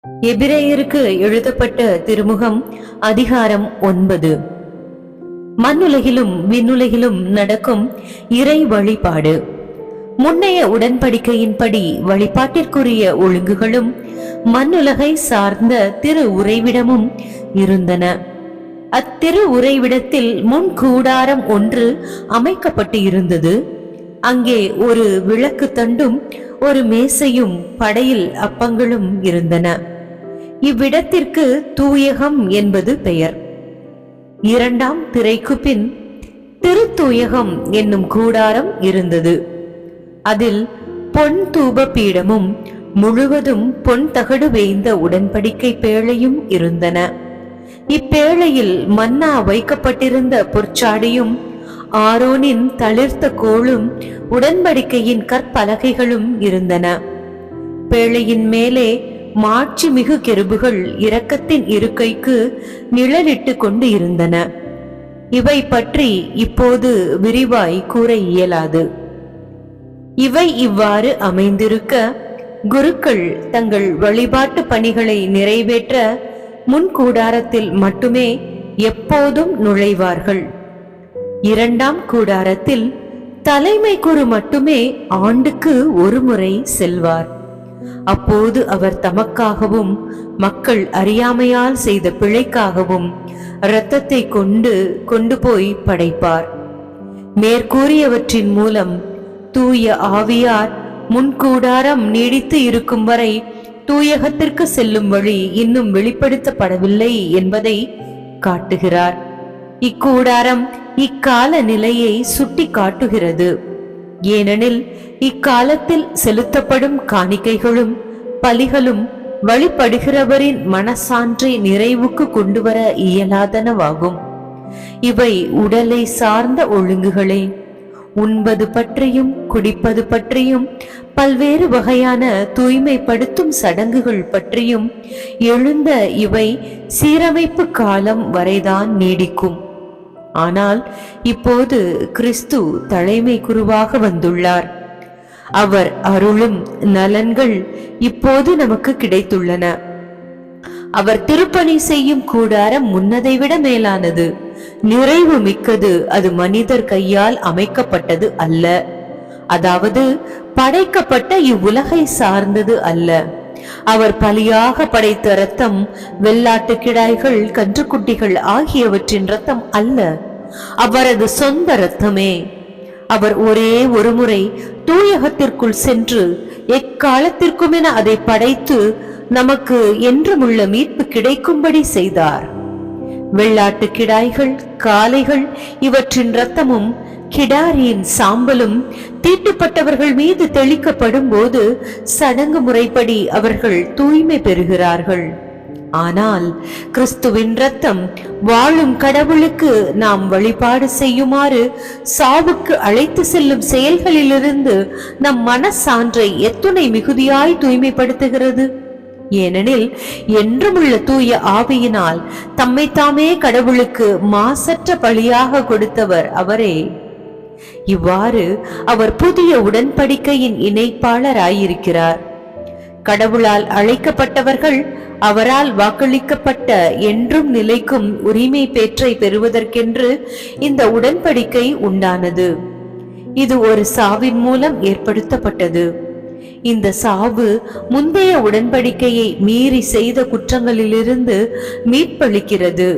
எபிரேயருக்கு எழுதப்பட்ட திருமுகம் அதிகாரம் 9. மண்ணுலகிலும் விண்ணுலகிலும் நடக்கும் இறை வழிபாடு. முன்னைய உடன்படிக்கையின்படி வழிபாட்டிற்குரிய ஒழுங்குகளும் மண்ணுலகை சார்ந்த திரு உறைவிடமும் இருந்தன. அத்திரு உறைவிடத்தில் முன் கூடாரம் ஒன்று அமைக்கப்பட்டு இருந்தது. அங்கே ஒரு விளக்கு தண்டும் ஒரு மேசையும் படையில் அப்பங்களும் இருந்தன. இவ்விடத்திற்கு தூயகம் என்பது பெயர். இரண்டாம் திரைக்கு பின் திருத்தூயகம் என்னும் கூடாரம் இருந்தது. அதில் பொன் தூப பீடமும் முழுவதும் பொன் தகடு வேய்ந்த உடன்படிக்கை பேழையும் இருந்தன. இப்பேழையில் மன்னா வைக்கப்பட்டிருந்த பொற்சாடியும் ஆரோனின் தளிர்த்த கோளும் உடன்படிக்கையின் கற்பலகைகளும் இருந்தன. பேழையின் மேலே மாட்சி மிகு கெருபுகள் இரக்கத்தின் இருக்கைக்கு நிழலிட்டு கொண்டு இருந்தன. இவை பற்றி இப்போது விரிவாய் கூற இயலாது. இவை இவ்வாறு அமைந்திருக்க, குருக்கள் தங்கள் வழிபாட்டு பணிகளை நிறைவேற்ற முன்கூடாரத்தில் மட்டுமே எப்போதும் நுழைவார்கள். இரண்டாம் கூடாரத்தில் தலைமை குரு மட்டுமே ஆண்டுக்கு ஒரு முறை செல்வார். அப்போது அவர் தமக்காகவும் மக்கள் அறியாமையால் செய்த பிழைக்காகவும் இரத்தத்தை கொண்டு போய் படைப்பார். மேற்கூறியவற்றின் மூலம் தூய ஆவியார் முன்கூடாரம் நீடித்து இருக்கும் வரை தூயகத்திற்கு செல்லும் வழி இன்னும் வெளிப்படுத்தப்படவில்லை என்பதை காட்டுகிறார். இக்கூடாரம் இக்கால நிலையை சுட்டி காட்டுகிறது. ஏனெனில் இக்காலத்தில் செலுத்தப்படும் காணிக்கைகளும் பலிகளும் வழிபடுகிறவரின் மனசான்றை நிறைவுக்கு கொண்டுவர இயலாதனவாகும். இவை உடலை சார்ந்த ஒழுங்குகளே. உண்பது பற்றியும் குடிப்பது பற்றியும் பல்வேறு வகையான தூய்மைப்படுத்தும் சடங்குகள் பற்றியும் எழுந்த இவை சீரமைப்பு காலம் வரைதான் நீடிக்கும். ஆனால் இப்போது கிறிஸ்து தலைமை குருவாக வந்துள்ளார். அவர் அருளும் நலன்கள் இப்போது நமக்கு கிடைத்துள்ளன. அவர் திருப்பணி செய்யும் கூடாரம் முன்னதை விட மேலானது, நிறைவு மிக்கது. அது மனிதர் கையால் அமைக்கப்பட்டது அல்ல, அதாவது படைக்கப்பட்ட இவ்வுலகை சார்ந்தது அல்ல. அவர் பலியாக படைத்த இரத்தம் வெள்ளாட்டு கிடாய்கள், கன்றுக்குட்டிகள் ஆகியவற்றின் இரத்தம் அல்ல, அவரது சொந்த இரத்தமே. அவர் ஒரே ஒரு முறை தூயகத்திற்குள் சென்று எக்காலத்திற்கும் என அதை படைத்து நமக்கு என்றுமுள்ள மீட்பு கிடைக்கும்படி செய்தார். வெள்ளாட்டு கிடாய்கள், காளைகள் இவற்றின் இரத்தமும் கிடாரியின் சாம்பலும் தீட்டுப்பட்டவர்கள் மீது தெளிக்கப்படும் போது சடங்கு முறைப்படி அவர்கள் தூய்மை பெறுகிறார்கள். ஆனால் கிறிஸ்துவின் இரத்தம் வாழும் கடவுளுக்கு நாம் வழிபாடு செய்யுமாறு சாவுக்கு அழைத்து செல்லும் செயல்களிலிருந்து நம் மனசான்றை எத்துணை மிகுதியாய் தூய்மைப்படுத்துகிறது. ஏனெனில் என்றுமுள்ள தூய ஆவியினால் தம்மை தாமே கடவுளுக்கு மாசற்ற பலியாக கொடுத்தவர் அவரே. இவ்வாறு அவர் புதிய உடன்படிக்கையின் இணைப்பாளராயிருக்கிறார். கடவுளால் அழைக்கப்பட்டவர்கள் அவரால் வாக்களிக்கப்பட்ட என்றும் நிலைக்கும் உரிமை பேற்றை பெறுவதற்கென்று இந்த உடன்படிக்கை உண்டானது. இது ஒரு சாவின் மூலம் ஏற்படுத்தப்பட்டது. இந்த சாவு முந்தைய உடன்படிக்கையை மீறி செய்த குற்றங்களிலிருந்து மீட்பளிக்கிறது.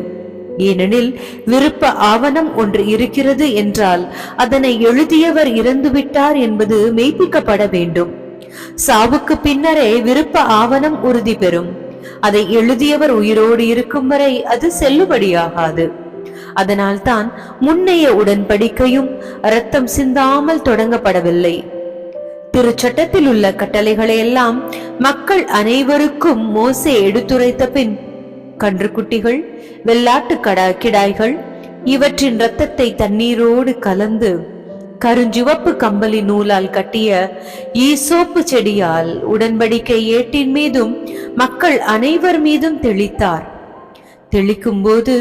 ஏனெனில் விருப்ப ஆவணம் ஒன்று இருக்கிறது என்றால் அதனை எழுதியவர் இறந்துவிட்டார் என்பது மெய்ப்பிக்கப்பட வேண்டும். சாவுக்கு பின்னரே விருப்ப ஆவணம் உறுதி பெறும். அதை எழுதியவர் உயிரோடு இருக்கும் வரை அது செல்லுபடியாகாது. அதனால்தான் முன்னைய உடன்படிக்கையும் இரத்தம் சிந்தாமல் தொடங்கப்படவில்லை. திருச்சட்டத்தில் உள்ள கட்டளைகளை எல்லாம் மக்கள் அனைவருக்கும் மோசே எடுத்துரைத்த பின் கன்றுக்குட்டிகள், வெள்ளாட்டு கிடாய்கள் இவற்றின் இரத்தத்தை தண்ணீரோடு கலந்து கருஞ்சிவப்பு கம்பளி நூலால் கட்டிய ஈசோப்பு செடியால் உடன்படிக்கை ஏட்டின் மீதும் மக்கள் அனைவர் மீதும் தெளித்தார். தெளிக்கும் போது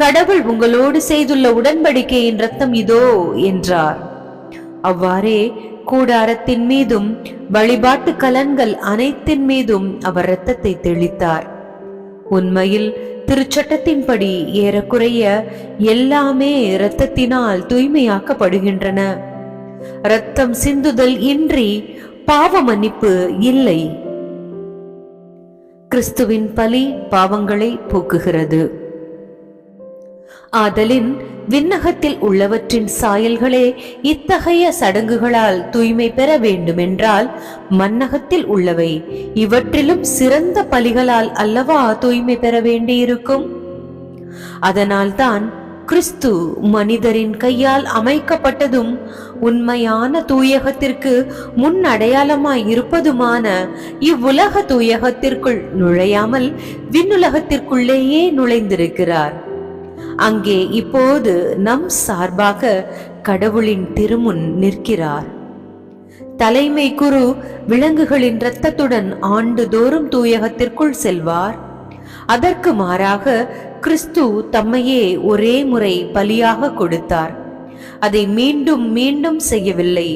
கடவுள் உங்களோடு செய்துள்ள உடன்படிக்கையின் இரத்தம் இதோ என்றார். அவ்வாறே கூடாரத்தின் மீதும் வழிபாட்டு கலன்கள் அனைத்தின் மீதும் அவர் இரத்தத்தை தெளித்தார். உண்மையில் திருச்சட்டத்தின்படி ஏறக்குறைய எல்லாமே இரத்தத்தினால் தூய்மையாக்கப்படுகின்றன. இரத்தம் சிந்துதல் இன்றி பாவ மன்னிப்பு இல்லை. கிறிஸ்துவின் பலி பாவங்களை போக்குகிறது. ஆதலின் விண்ணகத்தில் உள்ளவற்றின் சாயல்களே இத்தகைய சடங்குகளால் தூய்மை பெற வேண்டுமென்றால் மண்ணகத்தில் உள்ளவை இவற்றிலும் சிறந்த பலிகளால் அல்லவா தூய்மை பெற வேண்டியிருக்கும். அதனால்தான் கிறிஸ்து மனிதரின் கையால் அமைக்கப்பட்டதும் உண்மையான தூயகத்திற்கு முன் அடையாளமாய் இருப்பதுமான இவ்வுலக தூயகத்திற்குள் நுழையாமல் விண்ணுலகத்திற்குள்ளேயே நுழைந்திருக்கிறார். அங்கே இப்போது நம் சார்பாக கடவுளின் திருமுன் நிற்கிறார். தலைமை குரு விலங்குகளின் இரத்தத்துடன் ஆண்டுதோறும் தூயகத்திற்குள் செல்வார். அதற்கு மாறாக கிறிஸ்து தம்மையே ஒரே முறை பலியாக கொடுத்தார். அதை மீண்டும் மீண்டும் செய்யவில்லை.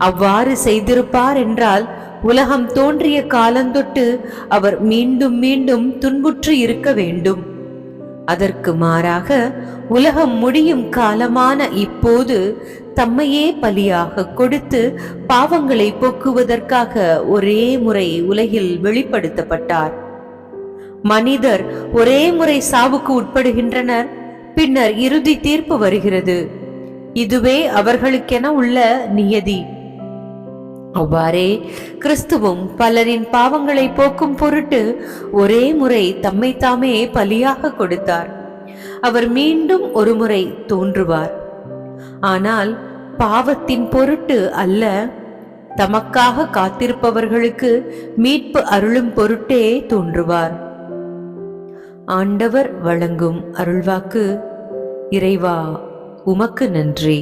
அவ்வாறு செய்திருப்பார் என்றால் உலகம் தோன்றிய காலந்தொட்டு அவர் மீண்டும் மீண்டும் துன்புற்று இருக்க வேண்டும். அதற்கு மாறாக உலகம் முடியும் காலமான இப்போது தம்மையே பலியாக கொடுத்து பாவங்களை போக்குவதற்காக ஒரே முறை உலகில் வெளிப்படுத்தப்பட்டார். மனிதர் ஒரே முறை சாவுக்கு உட்படுகின்றனர். பின்னர் இறுதி தீர்ப்பு வருகிறது. இதுவே அவர்களுக்கென உள்ள நியதி. அவ்வாறே கிறிஸ்துவும் பலரின் பாவங்களை போக்கும் பொருட்டு ஒரே முறை தம்மை தாமே பலியாக கொடுத்தார். அவர் மீண்டும் ஒரு முறை தோன்றுவார். ஆனால் பாவத்தின் பொருட்டு அல்ல, தமக்காக காத்திருப்பவர்களுக்கு மீட்பு அருளும் பொருட்டே தோன்றுவார். ஆண்டவர் வழங்கும் அருள்வாக்கு. இறைவா, உமக்கு நன்றி.